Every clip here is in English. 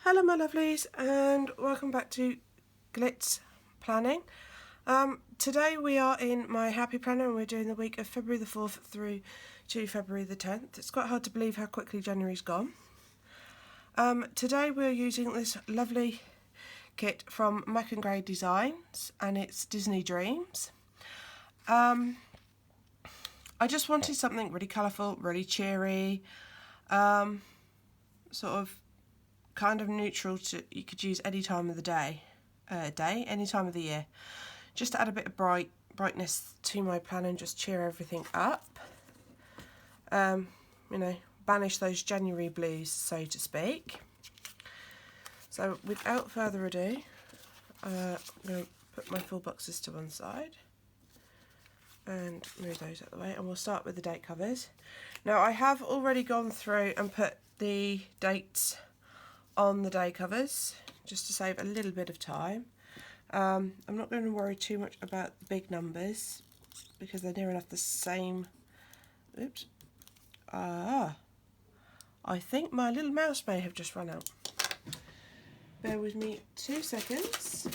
Hello my lovelies, and welcome back to Glitz Planning. Today we are in my happy planner and we're doing the week of February the 4th through to February the 10th. It's quite hard to believe how quickly January's gone. Today we're using this lovely kit from MacAndGrayDesigns and it's Disney Dreams. I just wanted something really colourful, really cheery, sort of kind of neutral to you could use any time of the day, any time of the year, just to add a bit of brightness to my plan and just cheer everything up. You know, banish those January blues, so to speak. So without further ado, I'm going to put my full boxes to one side and move those out of the way, and we'll start with the date covers. Now I have already gone through and put the dates on the day covers just to save a little bit of time. I'm not going to worry too much about the big numbers because they're near enough the same. Oops. I think my little mouse may have just run out. Bear with me 2 seconds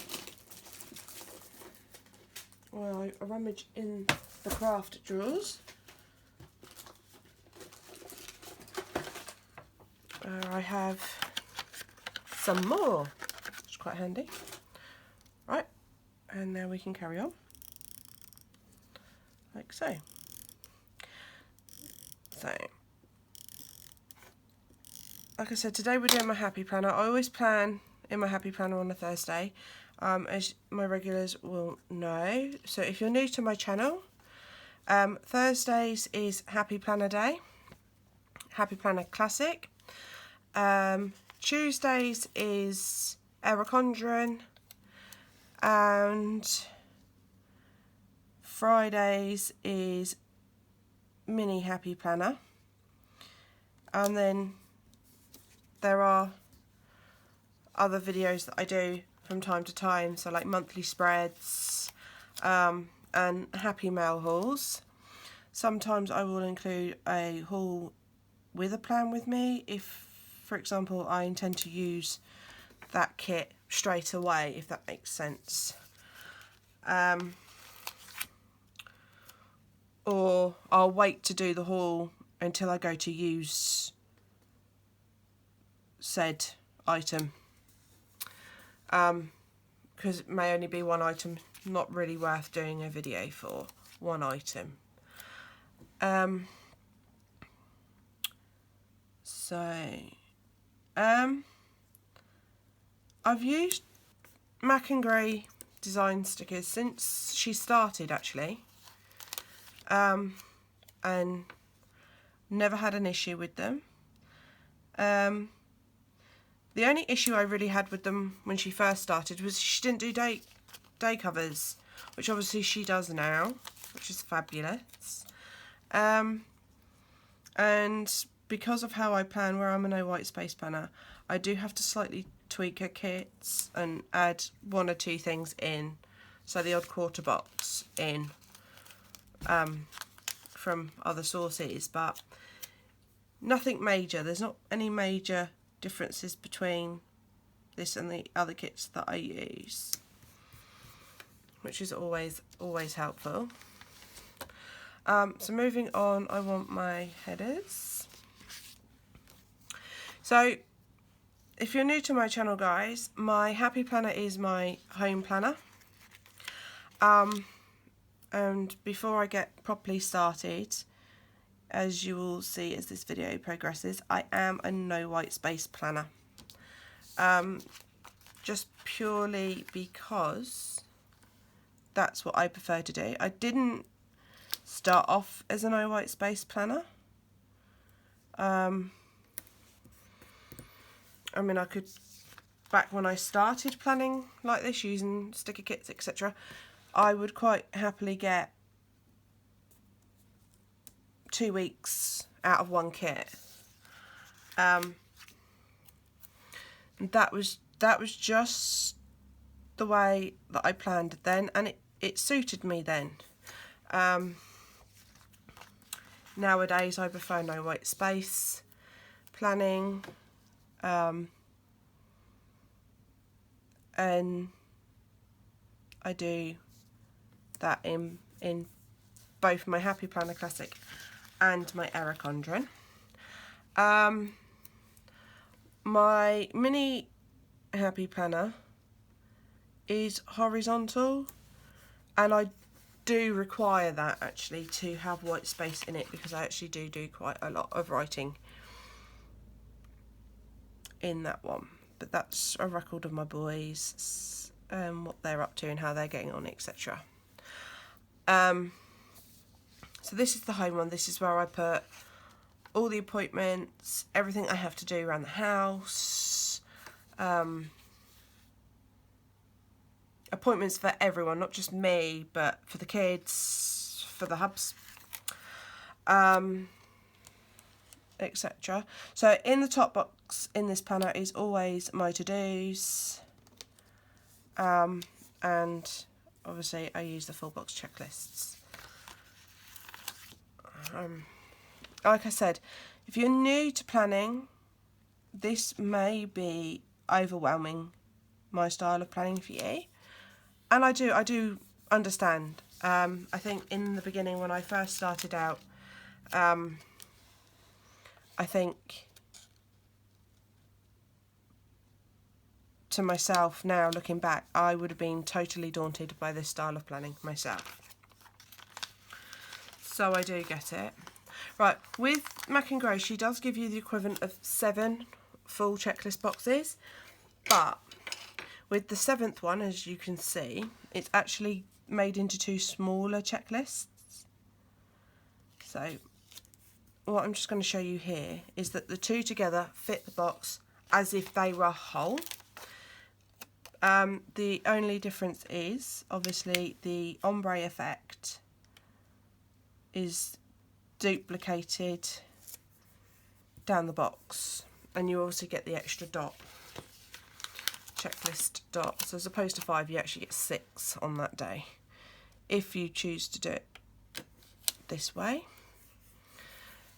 while I rummage in the craft drawers. I have some more, which is quite handy. Right, and now we can carry on, like so. So, like I said, today we're doing my happy planner. I always plan in my happy planner on a Thursday, as my regulars will know. So if you're new to my channel, Thursdays is Happy Planner Day, Happy Planner Classic. Tuesdays is Conjuring, and Fridays is Mini Happy Planner, and then there are other videos that I do from time to time, so like monthly spreads and happy mail hauls. Sometimes I will include a haul with a plan with me if, for example, I intend to use that kit straight away, if that makes sense. Or I'll wait to do the haul until I go to use said item. Because it may only be one item, not really worth doing a video for one item. I've used MacAndGrayDesign stickers since she started actually, and never had an issue with them. The only issue I really had with them when she first started was she didn't do day covers, which obviously she does now, which is fabulous. And because of how I plan, where I'm a no white space planner, I do have to slightly tweak her kits and add one or two things in, so the odd quarter box in from other sources, but nothing major. There's not any major differences between this and the other kits that I use, which is always helpful. So moving on, I want my headers. So if you're new to my channel, guys, my happy planner is my home planner. And before I get properly started, as you will see as this video progresses, I am a no white space planner. Just purely because that's what I prefer to do. I didn't start off as a no white space planner. I mean, I could, back when I started planning like this, using sticker kits, etc., I would quite happily get 2 weeks out of one kit. That was just the way that I planned then, and it suited me then. Nowadays I prefer no white space planning. and I do that in both my Happy Planner Classic and my MacAndGrayDesigns. My mini Happy Planner is horizontal, and I do require that actually to have white space in it, because I actually do quite a lot of writing in that one. But that's a record of my boys, what they're up to and how they're getting on, etc. So this is the home one. This is where I put all the appointments, everything I have to do around the house, appointments for everyone, not just me, but for the kids, for the hubs, etc. So in the top box in this planner is always my to-dos, and obviously I use the full box checklists. Like I said, if you're new to planning, this may be overwhelming, my style of planning for you, and I do understand. I think in the beginning when I first started out, I think to myself now, looking back, I would have been totally daunted by this style of planning myself. So I do get it. Right, with MacAndGray, she does give you the equivalent of 7 full checklist boxes, but with the 7th one, as you can see, it's actually made into 2 smaller checklists. So what I'm just going to show you here is that the 2 together fit the box as if they were whole. The only difference is, obviously, the ombre effect is duplicated down the box, and you also get the extra dot, checklist dot. So as opposed to 5, you actually get 6 on that day if you choose to do it this way.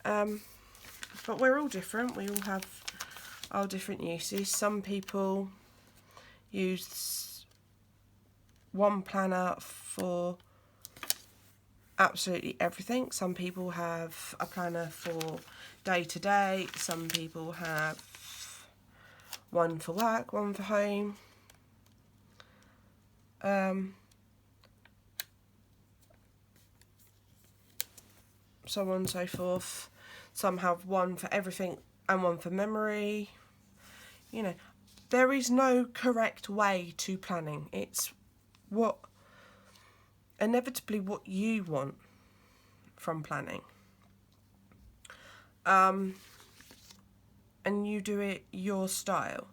But we're all different. We all have our different uses. Some people use one planner for absolutely everything. Some people have a planner for day to day. Some people have one for work, one for home. So on and so forth. Some have one for everything and one for memory. You know, there is no correct way to planning. It's inevitably what you want from planning. And you do it your style.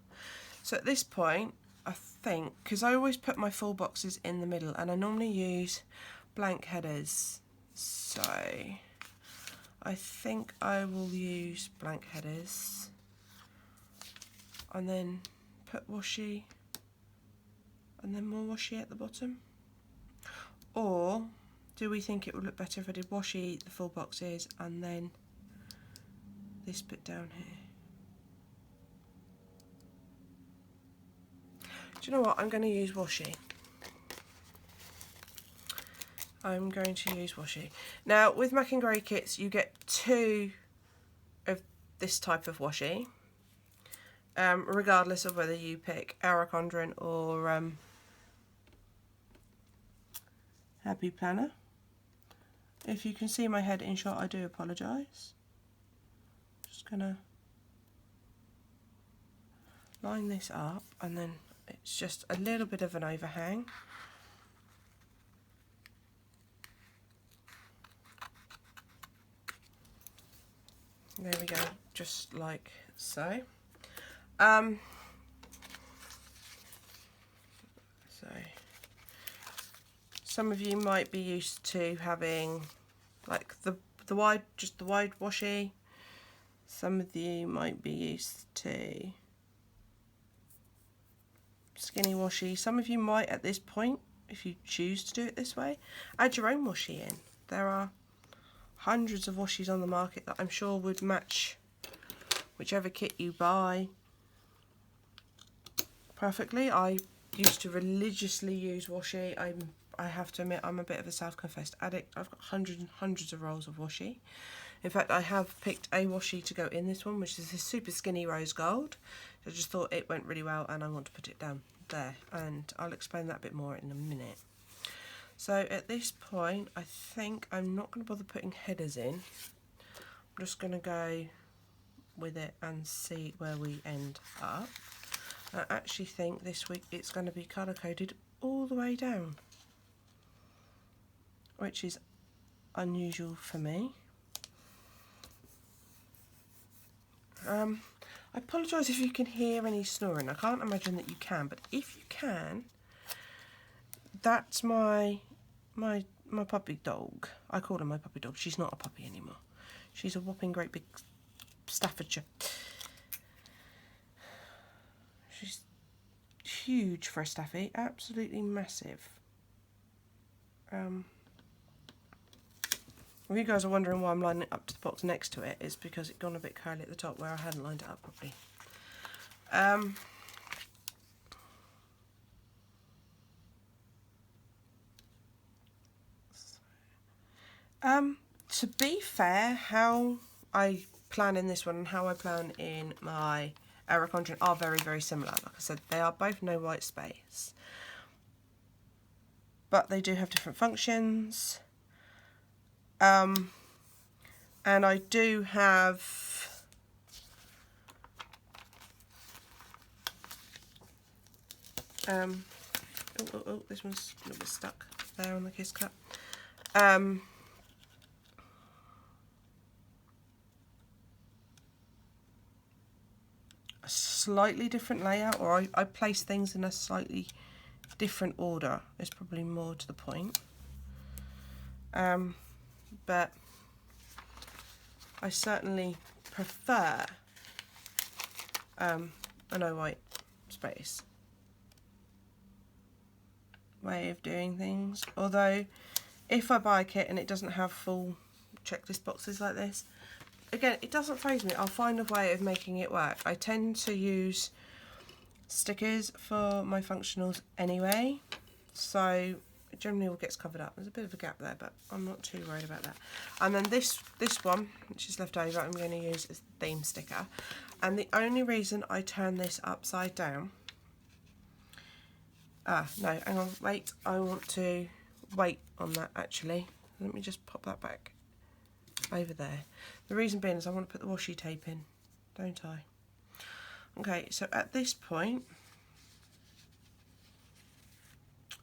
So at this point, I think, because I always put my full boxes in the middle, and I normally use blank headers, so I think I will use blank headers and then put washi and then more washi at the bottom. Or do we think it would look better if I did washi, the full boxes, and then this bit down here? Do you know what? I'm going to use washi. I'm going to use washi. Now, with MacAndGray kits, you get 2 of this type of washi, regardless of whether you pick MacAndGrayDesigns or Happy Planner. If you can see my head in shot, I do apologise. Just gonna line this up, and then it's just a little bit of an overhang. There we go, just like so. So some of you might be used to having like the wide washi. Some of you might be used to skinny washi. Some of you might at this point, if you choose to do it this way, add your own washi in. There are hundreds of washis on the market that I'm sure would match whichever kit you buy perfectly. I used to religiously use washi. I have to admit I'm a bit of a self-confessed addict. I've got hundreds and hundreds of rolls of washi. In fact, I have picked a washi to go in this one, which is this super skinny rose gold. I just thought it went really well and I want to put it down there, and I'll explain that a bit more in a minute. So at this point, I think I'm not going to bother putting headers in. I'm just going to go with it and see where we end up. I actually think this week it's going to be colour coded all the way down, which is unusual for me. I apologise if you can hear any snoring. I can't imagine that you can, but if you can, that's my puppy dog. I call her my puppy dog. She's not a puppy anymore. She's a whopping great big Staffordshire. She's huge for a Staffy, absolutely massive. If you guys are wondering why I'm lining it up to the box next to it, it's because it's gone a bit curly at the top where I hadn't lined it up properly. To be fair, how I plan in this one and how I plan in my error content are very, very similar. Like I said, they are both no white space, but they do have different functions. And I do have this one's a little bit stuck there on the kiss cut. A slightly different layout, or I place things in a slightly different order is probably more to the point. But I certainly prefer a no white space way of doing things. Although if I buy a kit and it doesn't have full checklist boxes like this, again, it doesn't faze me. I'll find a way of making it work. I tend to use stickers for my functionals anyway, so it generally all gets covered up. There's a bit of a gap there, but I'm not too worried about that. And then this one, which is left over, I'm going to use as the theme sticker. And the only reason I turn this upside down... no, hang on, wait. I want to wait on that, actually. Let me just pop that back over there. The reason being is I want to put the washi tape in, don't I? Okay, so at this point,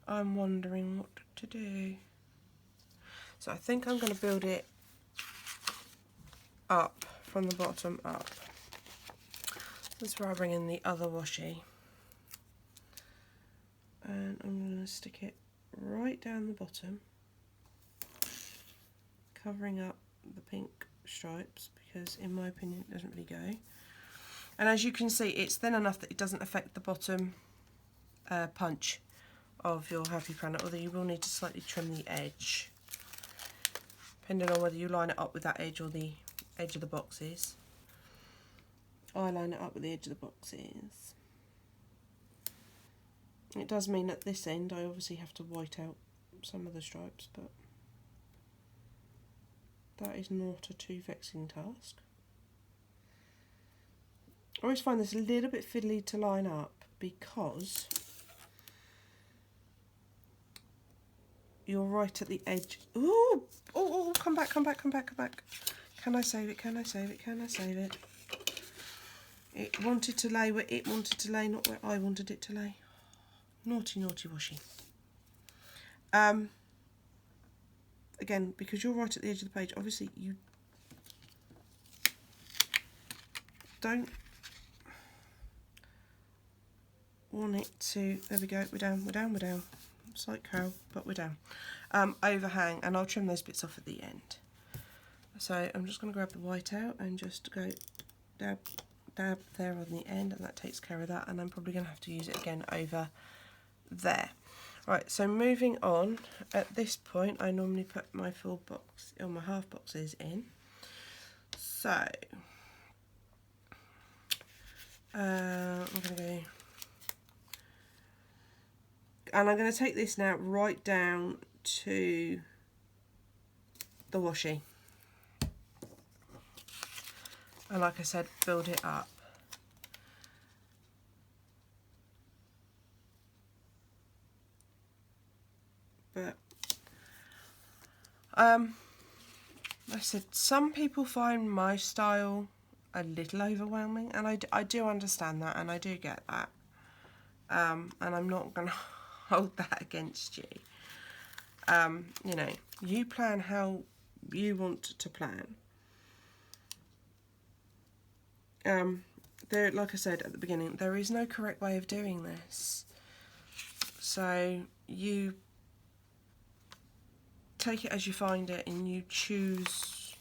I'm wondering what to do. So I think I'm going to build it up from the bottom up. That's where I bring in the other washi. And I'm going to stick it right down the bottom, covering up the pink stripes, because in my opinion it doesn't really go. And as you can see, it's thin enough that it doesn't affect the bottom punch of your happy planner, although you will need to slightly trim the edge, depending on whether you line it up with that edge or the edge of the boxes. I line it up with the edge of the boxes. It does mean at this end I obviously have to white out some of the stripes, but that is not a too vexing task. I always find this a little bit fiddly to line up because you're right at the edge. Ooh! Oh, come back, come back, come back, come back. Can I save it? Can I save it? Can I save it? It wanted to lay where it wanted to lay, not where I wanted it to lay. Naughty, naughty washi. Again, because you're right at the edge of the page, obviously you don't want it to, there we go, we're down, we're down, we're down. It's like curl, but we're down. Overhang, and I'll trim those bits off at the end. So I'm just going to grab the white out and just go dab, dab there on the end, and that takes care of that, and I'm probably going to have to use it again over there. Right, so moving on, at this point I normally put my full box, or my half boxes in. So, I'm going to go And I'm going to take this now right down to the washi. And like I said, build it up. But like I said, some people find my style a little overwhelming, and I do understand that, and I do get that. And I'm not going to hold that against you. You know, you plan how you want to plan. There, like I said at the beginning, there is no correct way of doing this. So you take it as you find it, and you choose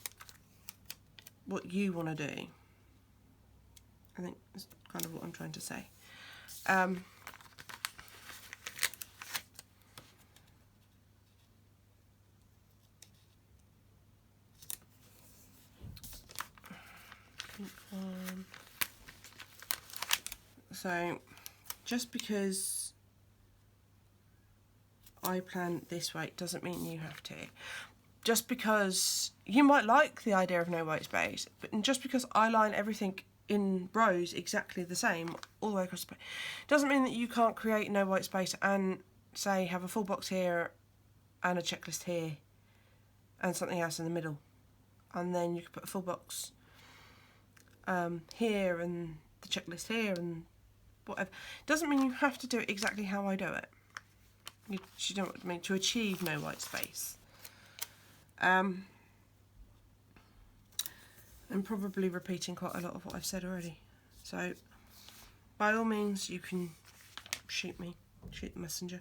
what you want to do. I think that's kind of what I'm trying to say. So just because I plan this way doesn't mean you have to. Just because you might like the idea of no white space, but just because I line everything in rows exactly the same all the way across the page doesn't mean that you can't create no white space and say have a full box here and a checklist here and something else in the middle, and then you could put a full box here and the checklist here and whatever. Doesn't mean you have to do it exactly how I do it. You know what I mean, to achieve no white space. I'm probably repeating quite a lot of what I've said already. So by all means you can shoot the messenger.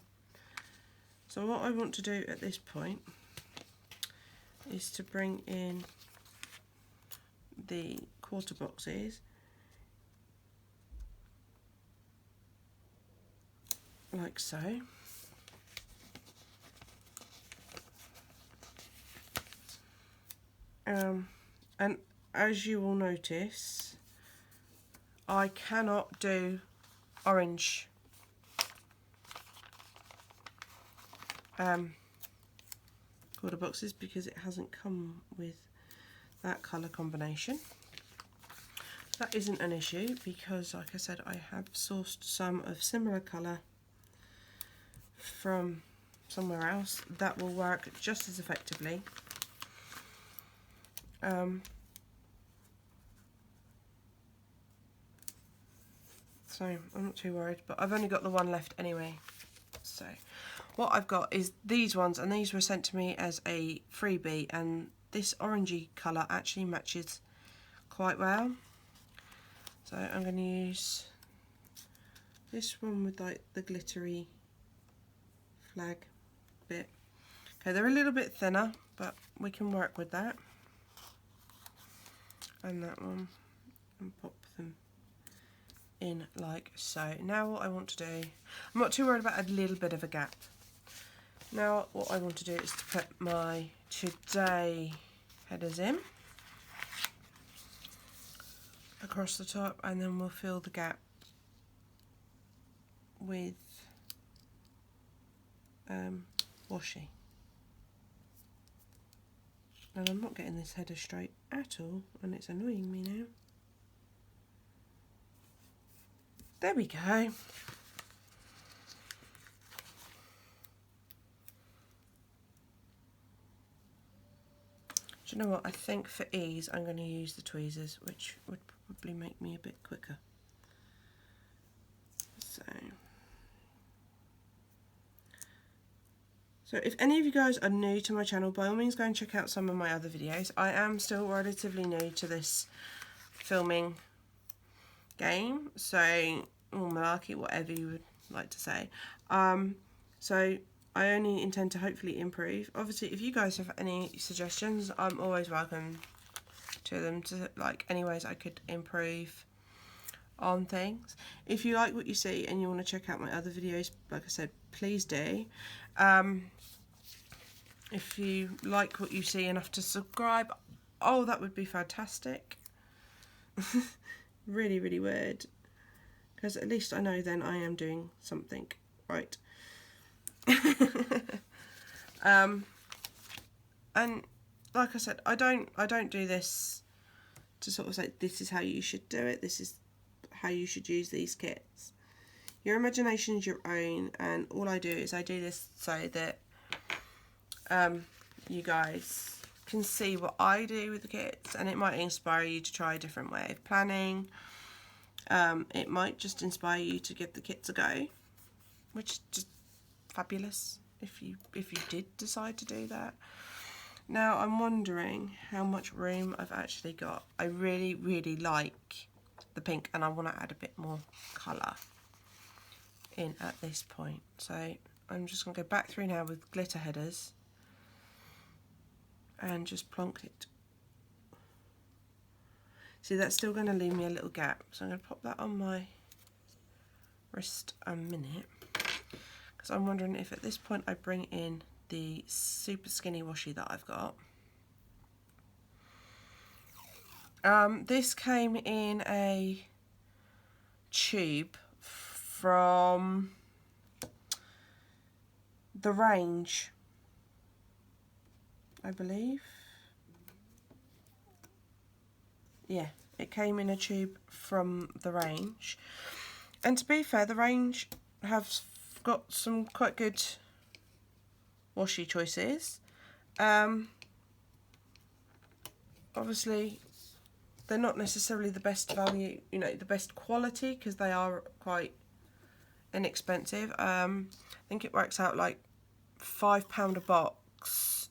So what I want to do at this point is to bring in the quarter boxes like so. And as you will notice, I cannot do orange quarter boxes because it hasn't come with that colour combination. That isn't an issue because, like I said, I have sourced some of similar colour from somewhere else that will work just as effectively. So I'm not too worried, but I've only got the one left anyway. So what I've got is these ones, and these were sent to me as a freebie, and this orangey colour actually matches quite well. So I'm going to use this one with like the glittery flag bit. Okay, they're a little bit thinner, but we can work with that. And that one, and pop them in like so. Now what I want to do, I'm not too worried about a little bit of a gap. Now what I want to do is to put my today headers in across the top, and then we'll fill the gap with washi. And I'm not getting this header straight at all, and it's annoying me now. There we go. Do you know what? I think for ease I'm going to use the tweezers, which would probably make me a bit quicker. So if any of you guys are new to my channel, by all means go and check out some of my other videos. I am still relatively new to this filming game, so, or malarkey, whatever you would like to say. So I only intend to hopefully improve. Obviously, if you guys have any suggestions, I'm always welcome to them, to like any ways I could improve on things. If you like what you see and you want to check out my other videos, like I said, please do. If you like what you see enough to subscribe, oh, that would be fantastic. Really, really would, because at least I know then I am doing something right. And like I said, I don't do this to sort of say this is how you should do it, this is how you should use these kits. Your imagination is your own, and all I do is I do this so that you guys can see what I do with the kits, and it might inspire you to try a different way of planning. It might just inspire you to give the kits a go, which is just fabulous if you did decide to do that. Now I'm wondering how much room I've actually got. I really like the pink, and I want to add a bit more colour in at this point. So I'm just going to go back through now with glitter headers and just plonk it. See, that's still going to leave me a little gap, so I'm going to pop that on my wrist a minute, because I'm wondering if at this point I bring in the super skinny washi that I've got. This came in a tube from the range, I believe. Yeah, it came in a tube from the range, and to be fair, the range have got some quite good washi choices. Obviously they're not necessarily the best value, you know, the best quality, because they are quite inexpensive. I think it works out like £5 a box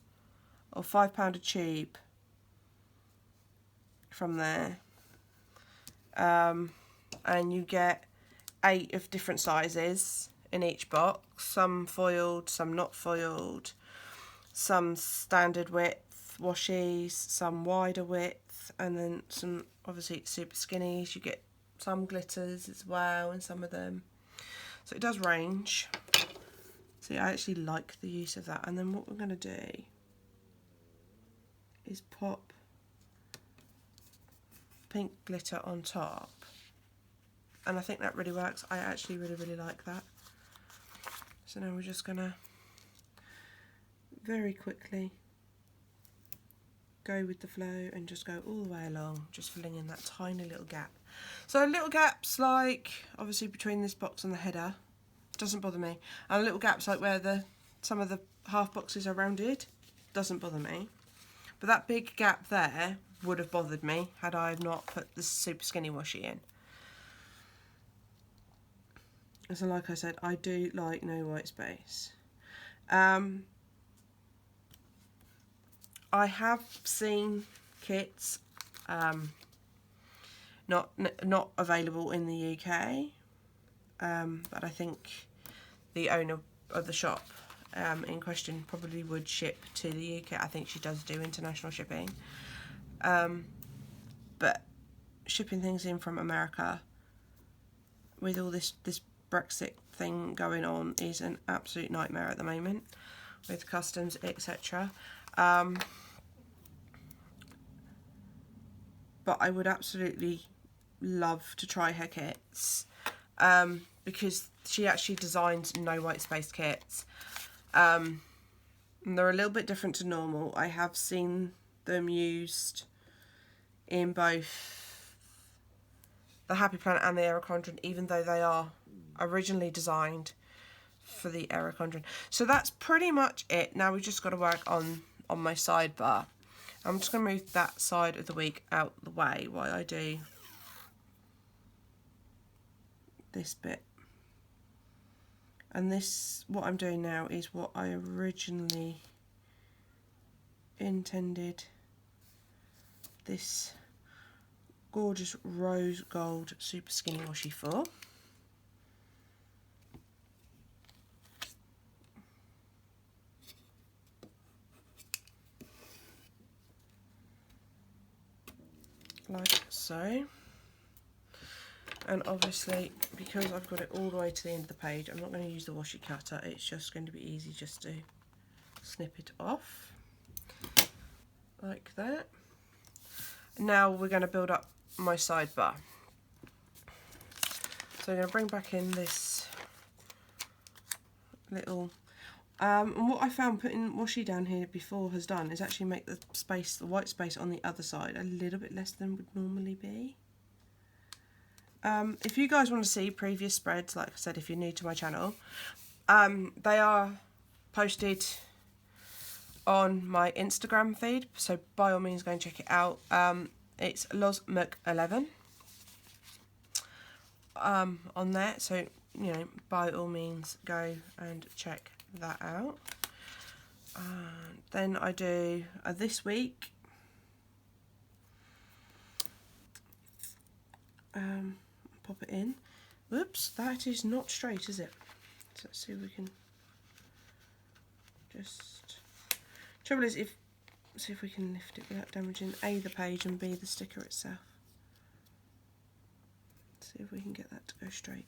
or £5 a tube from there, and you get 8 of different sizes in each box, some foiled, some not foiled, some standard width washies, some wider width, and then some obviously super skinnies. You get some glitters as well in some of them, so it does range. See, I actually like the use of that. And then what we're going to do is pop pink glitter on top, and I think that really works. I actually really like that. So now we're just going to very quickly go with the flow and just go all the way along, just filling in that tiny little gap. So little gaps like obviously between this box and the header doesn't bother me, and little gaps like where some of the half boxes are rounded doesn't bother me, but that big gap there would have bothered me had I not put the super skinny washi in. So like I said, I do like no white space. I have seen kits not available in the UK, but I think the owner of the shop in question probably would ship to the UK. I think she does do international shipping, but shipping things in from America with all this Brexit thing going on is an absolute nightmare at the moment with customs, etc. But I would absolutely love to try her kits, because she actually designs no white space kits, and they're a little bit different to normal. I have seen them used in both the Happy Planet and the Aerochondron, even though they are originally designed for the Aerochondron. So that's pretty much it. Now we've just got to work on my sidebar. I'm just going to move that side of the week out the way while I do this bit. And this, what I'm doing now, is what I originally intended this gorgeous rose gold super skinny washi for. Like so. And obviously, because I've got it all the way to the end of the page, I'm not going to use the washi cutter. It's just going to be easy just to snip it off like that. Now we're going to build up my sidebar. So I'm going to bring back in this little, And what I found putting washi down here before has done is actually make the space, the white space on the other side, a little bit less than would normally be. If you guys want to see previous spreads, like I said, if you're new to my channel, they are posted on my Instagram feed, so by all means go and check it out. It's LozMuck11 on there, so you know, by all means go and check that out. Then I do this week pop it in. Whoops, that is not straight, is it? So let's see if we can just, trouble is, see if we can lift it without damaging A, the page, and B, the sticker itself. Let's see if we can get that to go straight.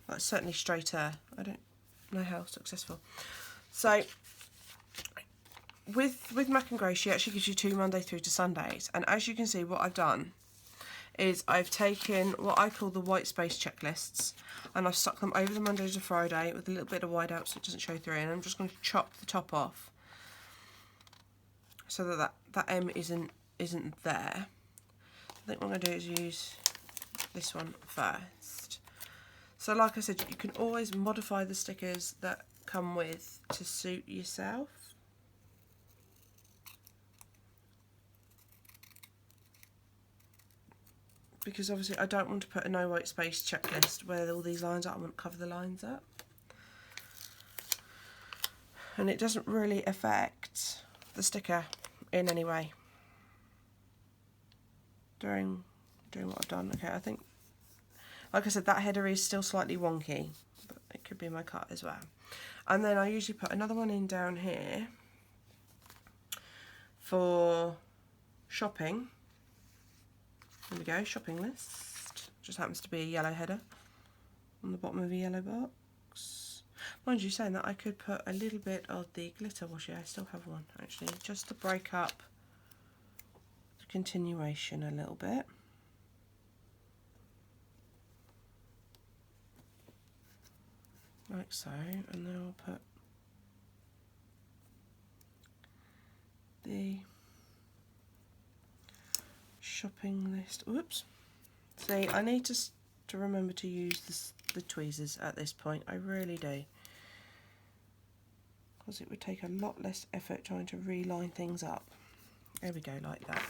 Well, it's certainly straighter. I don't know how successful. So with Mac and Gray, she actually gives you 2 Monday through to Sundays, and as you can see, what I've done is I've taken what I call the white space checklists, and I've stuck them over the Monday to Friday with a little bit of white out so it doesn't show through, and I'm just going to chop the top off so that M isn't there. I think what I'm going to do is use this one first. So like I said, you can always modify the stickers that come with to suit yourself. Because obviously I don't want to put a no white space checklist where all these lines are. I want to cover the lines up. And it doesn't really affect the sticker in any way during what I've done. Okay, I think, like I said, that header is still slightly wonky, but it could be my cut as well. And then I usually put another one in down here for shopping. There we go, shopping list. Just happens to be a yellow header on the bottom of a yellow box. Mind you, saying that, I could put a little bit of the glitter washi. I still have one actually, just to break up the continuation a little bit. Like so, and then I'll put the shopping list. Whoops. See, I need to remember to use the tweezers at this point. I really do. Because it would take a lot less effort trying to reline things up. There we go, like that.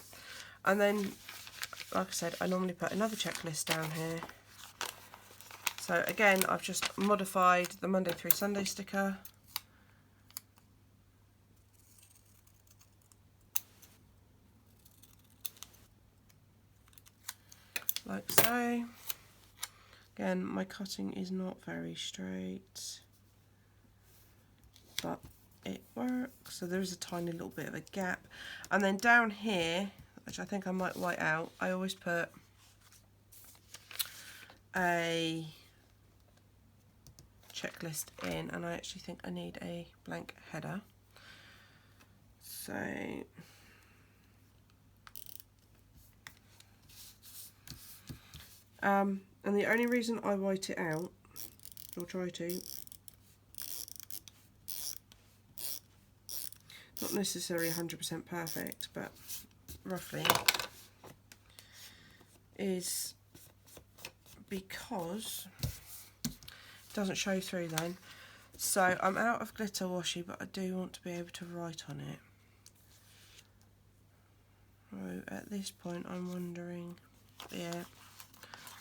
And then, like I said, I normally put another checklist down here. So again, I've just modified the Monday through Sunday sticker. Like so. Again, my cutting is not very straight, but it works. So there is a tiny little bit of a gap. And then down here, which I think I might white out, I always put a checklist in, and I actually think I need a blank header. So and the only reason I white it out, or try to, not necessarily 100% perfect, but roughly, is because it doesn't show through then. So I'm out of glitter washi, but I do want to be able to write on it. So at this point I'm wondering, yeah,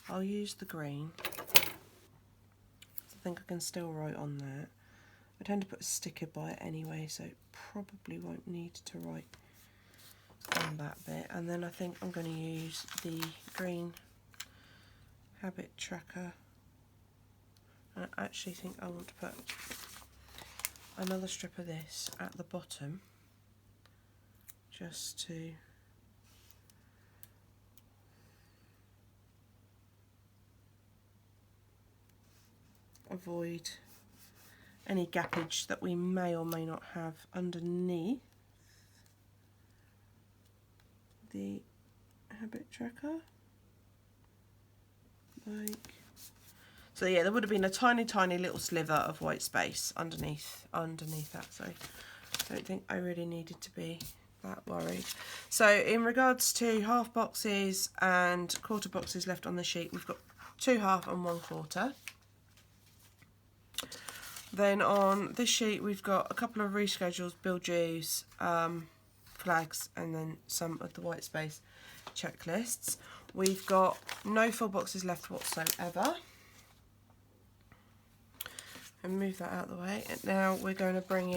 I'll use the green. I think I can still write on that. I tend to put a sticker by it anyway, so it probably won't need to write on that bit. And then I think I'm going to use the green habit tracker. And I actually think I want to put another strip of this at the bottom, just to avoid any gappage that we may or may not have underneath the habit tracker. Like, So yeah, there would have been a tiny, tiny little sliver of white space underneath that. So I don't think I really needed to be that worried. So in regards to half boxes and quarter boxes left on the sheet, we've got 2 half and 1 quarter. Then on this sheet we've got a couple of reschedules, bill dues, flags, and then some of the white space checklists. We've got no full boxes left whatsoever. And move that out of the way. And now we're going to bring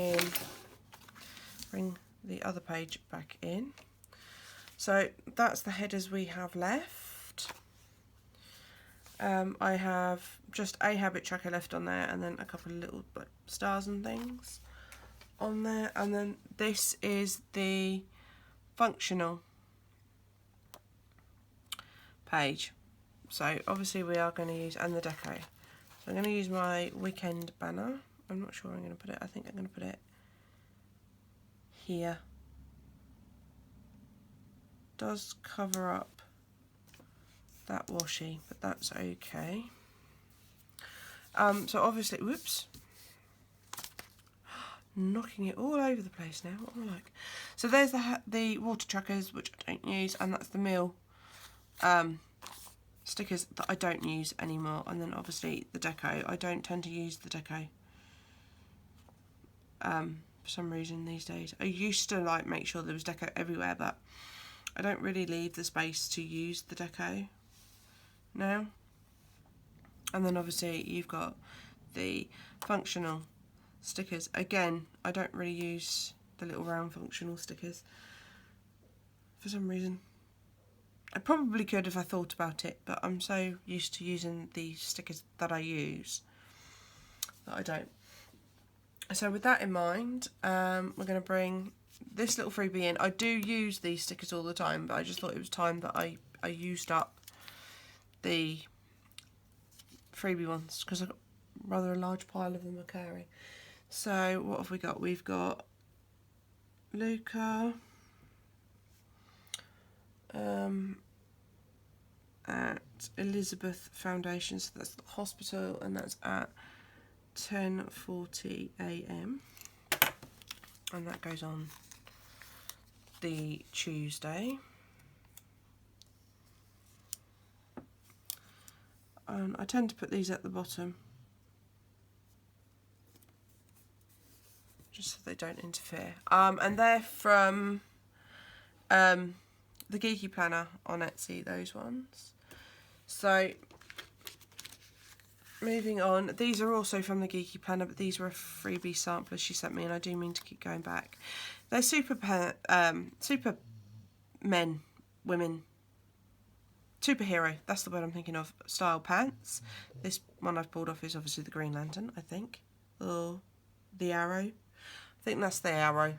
the other page back in. So that's the headers we have left. I have just a habit tracker left on there, and then a couple of little like stars and things on there, and then this is the functional page. So obviously we are going to use, and the deco. So I'm going to use my weekend banner. I'm not sure where I'm going to put it. I think I'm going to put it here. Does cover up that washi, but that's okay. So obviously, whoops, knocking it all over the place now. What am I like? So there's the water trackers, which I don't use, and that's the meal stickers that I don't use anymore. And then obviously the deco. I don't tend to use the deco for some reason these days. I used to like make sure there was deco everywhere, but I don't really leave the space to use the deco now. And then obviously you've got the functional stickers. Again, I don't really use the little round functional stickers for some reason. I probably could if I thought about it, but I'm so used to using the stickers that I use that I don't. So with that in mind, we're going to bring this little freebie in. I do use these stickers all the time, but I just thought it was time that I used up the freebie ones, because I've got rather a large pile of them occurring. So what have we got? We've got Luca at Elizabeth Foundation, so that's the hospital, and that's at 10:40 AM, and that goes on the Tuesday. And I tend to put these at the bottom just so they don't interfere. And they're from the Geeky Planner on Etsy, those ones. So moving on, these are also from the Geeky Planner, but these were a freebie sampler she sent me, and I do mean to keep going back. They're super men, women, superhero, that's the word I'm thinking of, style pants. This one I've pulled off is obviously the Green Lantern, I think, or the Arrow. I think that's the Arrow.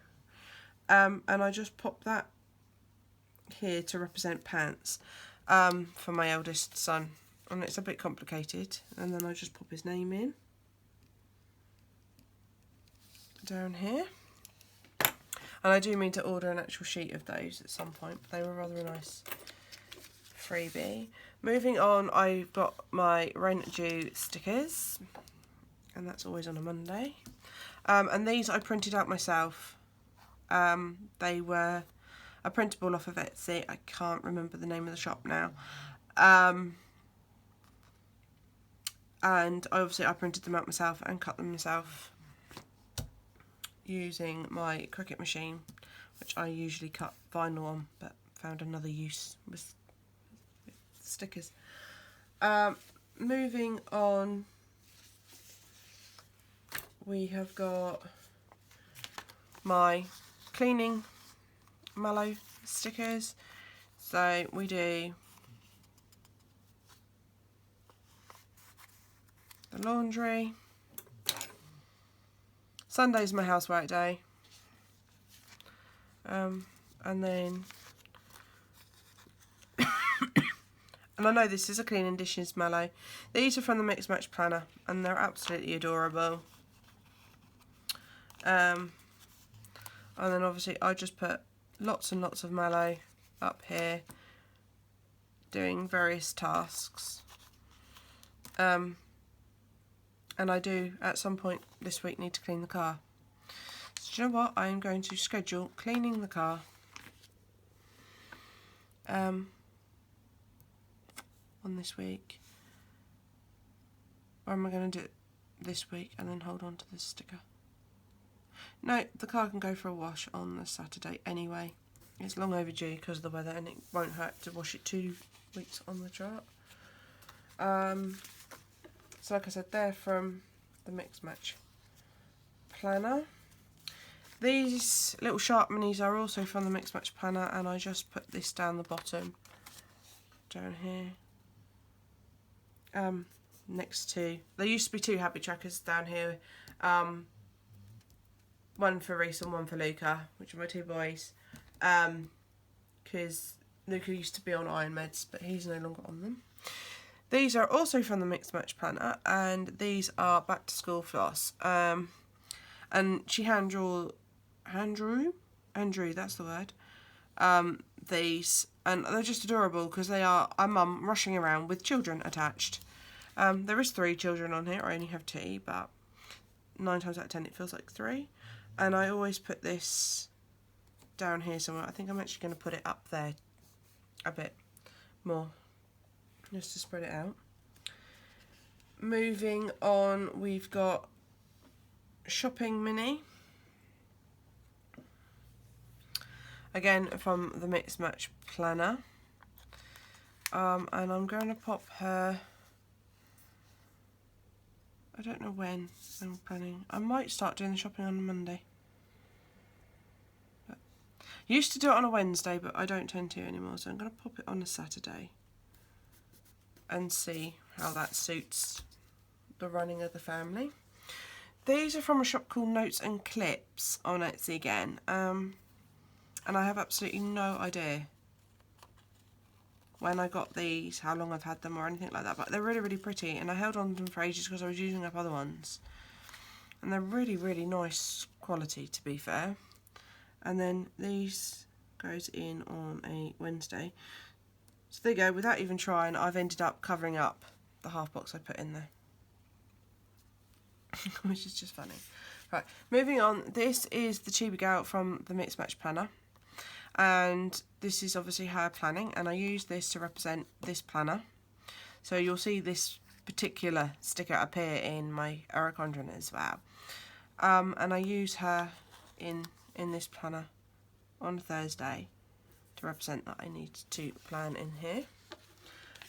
And I just popped that here to represent pants for my eldest son, and it's a bit complicated, and then I just pop his name in down here. And I do mean to order an actual sheet of those at some point, but they were rather a nice freebie. Moving on, I've got my Rain Dew stickers, and that's always on a Monday. And these I printed out myself. They were a printable off of Etsy. I can't remember the name of the shop now. And obviously I printed them out myself and cut them myself using my Cricut machine, which I usually cut vinyl on, but found another use with stickers. Moving on, we have got my cleaning mallow stickers. So we do the laundry. Sunday's my housework day. And then and I know this is a clean and dishes mallow. These are from the Mix Match Planner, and they're absolutely adorable. And then obviously I just put lots and lots of mallow up here doing various tasks. And I do, at some point this week, need to clean the car. So do you know what? I am going to schedule cleaning the car on this week. Or am I going to do it this week and then hold on to this sticker? No, the car can go for a wash on the Saturday anyway. It's long overdue because of the weather, and it won't hurt to wash it 2 weeks on the trot. So like I said, they're from the Mix Match planner. These little sharp minis are also from the Mix Match planner, and I just put this down the bottom, down here, next to, there used to be 2 happy trackers down here, one for Reese and one for Luca, which are my 2 boys, because Luca used to be on iron meds, but he's no longer on them. These are also from the Mix Match planner, and these are back to school floss. And she hand drew, that's the word, these, and they're just adorable because they are a mum rushing around with children attached. There is 3 children on here, I only have 2, but 9 times out of 10 it feels like 3. And I always put this down here somewhere. I think I'm actually going to put it up there a bit more, just to spread it out. Moving on, we've got Shopping Mini. Again, from the Mix Match planner. And I'm going to pop her, I don't know when I'm planning. I might start doing the shopping on a Monday. But used to do it on a Wednesday, but I don't tend to anymore, so I'm going to pop it on a Saturday and see how that suits the running of the family. These are from a shop called Notes and Clips on Etsy again, and I have absolutely no idea when I got these, how long I've had them or anything like that, but they're really, really pretty, and I held on to them for ages because I was using up other ones, and they're really, really nice quality, to be fair. And then these goes in on a Wednesday, so there you go. Without even trying, I've ended up covering up the half box I put in there. Which is just funny. Right, moving on. This is the Chibi Gal from the Mix Match planner, and this is obviously her planning, and I use this to represent this planner. So you'll see this particular sticker appear in my Eric Condren as well. And I use her in this planner on Thursday to represent that I need to plan in here.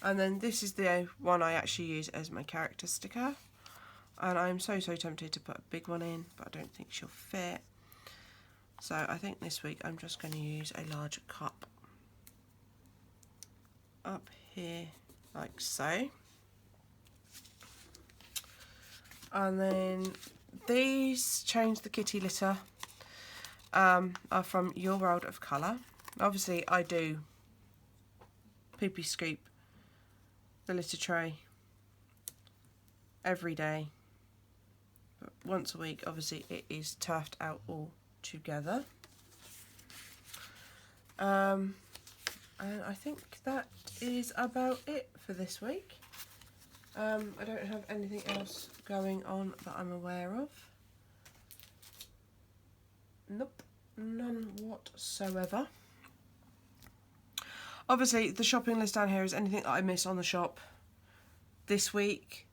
And then this is the one I actually use as my character sticker. And I'm so tempted to put a big one in, but I don't think she'll fit. So I think this week I'm just going to use a large cup up here, like so. And then these Change the Kitty litter are from Your World of Colour. Obviously I do poopy scoop the litter tray every day. Once a week, obviously, it is turfed out all together. And I think that is about it for this week. I don't have anything else going on that I'm aware of. Nope, none whatsoever. Obviously, the shopping list down here is anything that I miss on the shop this week,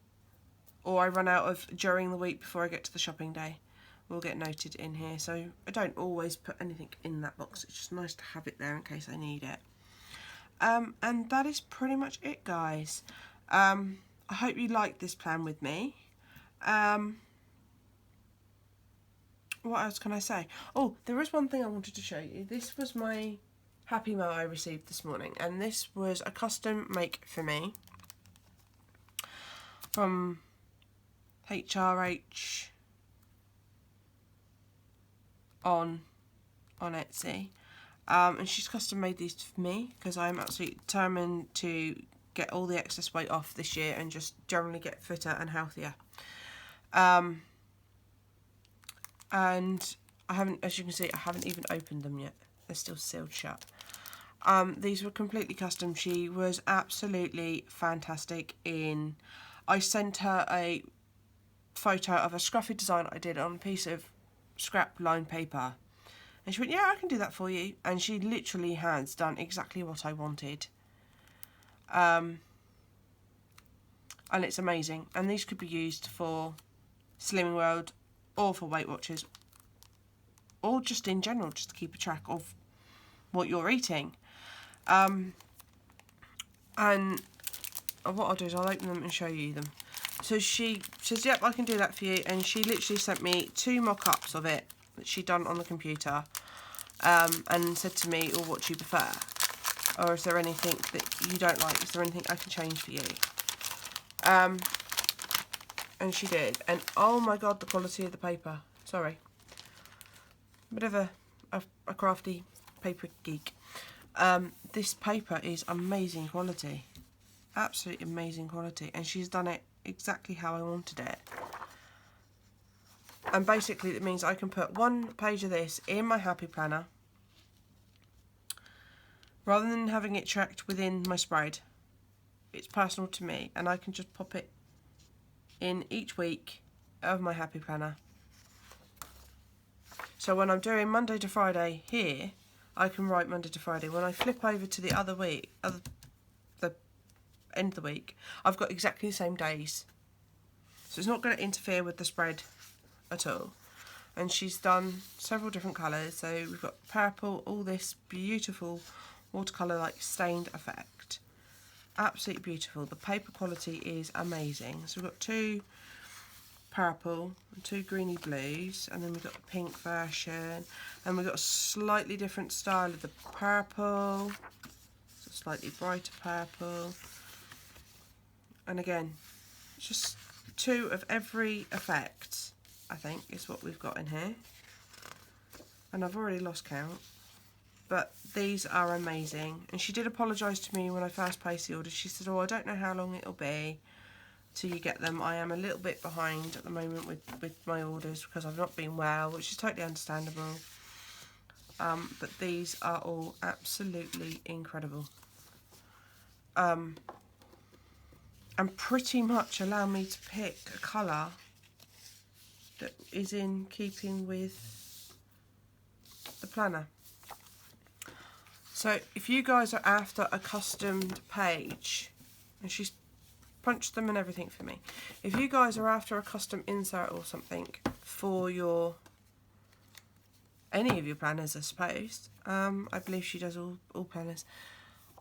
or I run out of during the week before I get to the shopping day, will get noted in here. So I don't always put anything in that box. It's just nice to have it there in case I need it. And that is pretty much it, guys. I hope you liked this plan with me. What else can I say? Oh, there is one thing I wanted to show you. This was my Happy Mail I received this morning, and this was a custom make for me from HRH on Etsy, and she's custom made these for me because I'm absolutely determined to get all the excess weight off this year and just generally get fitter and healthier. And I haven't, as you can see, I haven't even opened them yet. They're still sealed shut. These were completely custom. She was absolutely fantastic in, I sent her a photo of a scruffy design I did on a piece of scrap lined paper. And she went, yeah, I can do that for you. And she literally has done exactly what I wanted. And it's amazing. And these could be used for Slimming World or for Weight Watchers, or just in general, just to keep a track of what you're eating. And what I'll do is I'll open them and show you them. So she says, yep, I can do that for you. And she literally sent me 2 mock-ups of it that she'd done on the computer, and said to me, oh, what do you prefer? Or is there anything that you don't like? Is there anything I can change for you? And she did. And oh my God, the quality of the paper. Sorry. Bit of a crafty paper geek. This paper is amazing quality. Absolutely amazing quality. And she's done it exactly how I wanted it. And basically it means I can put 1 page of this in my Happy Planner, rather than having it tracked within my spread. It's personal to me, and I can just pop it in each week of my Happy Planner. So when I'm doing Monday to Friday here, I can write Monday to Friday. When I flip over to the other week, the end of the week, I've got exactly the same days. So it's not going to interfere with the spread at all. And she's done several different colours. So we've got purple, all this beautiful watercolour like stained effect. Absolutely beautiful. The paper quality is amazing. So we've got 2 purple and 2 greeny blues, and then we've got the pink version, and we've got a slightly different style of the purple, so slightly brighter purple, and again, just 2 of every effect, I think, is what we've got in here. And I've already lost count, but these are amazing. And she did apologise to me when I first placed the order. She said, oh, I don't know how long it'll be till you get them. I am a little bit behind at the moment with my orders because I've not been well, which is totally understandable. But these are all absolutely incredible. And pretty much allow me to pick a colour that is in keeping with the planner. So if you guys are after a customed page, and she's punched them and everything for me, if you guys are after a custom insert or something for any of your planners, I suppose, I believe she does all planners,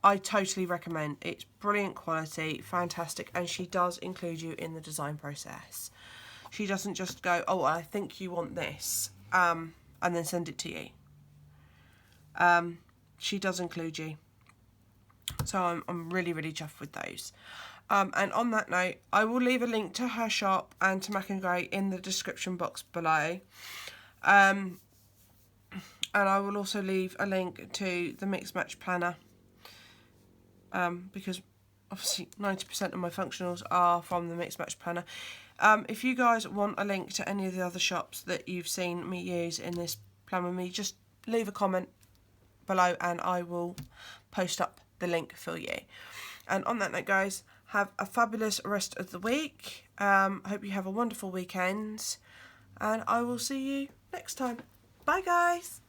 I totally recommend. It's brilliant quality, fantastic, and she does include you in the design process. She doesn't just go, oh, I think you want this, and then send it to you. She does include you. So I'm really, really chuffed with those. And on that note, I will leave a link to her shop and to Mac and Gray in the description box below. And I will also leave a link to the Mix Match Planner. Because obviously 90% of my functionals are from the Mix Match Planner. If you guys want a link to any of the other shops that you've seen me use in this plan with me, just leave a comment below and I will post up the link for you. And on that note, guys, have a fabulous rest of the week. Hope you have a wonderful weekend, and I will see you next time. Bye, guys.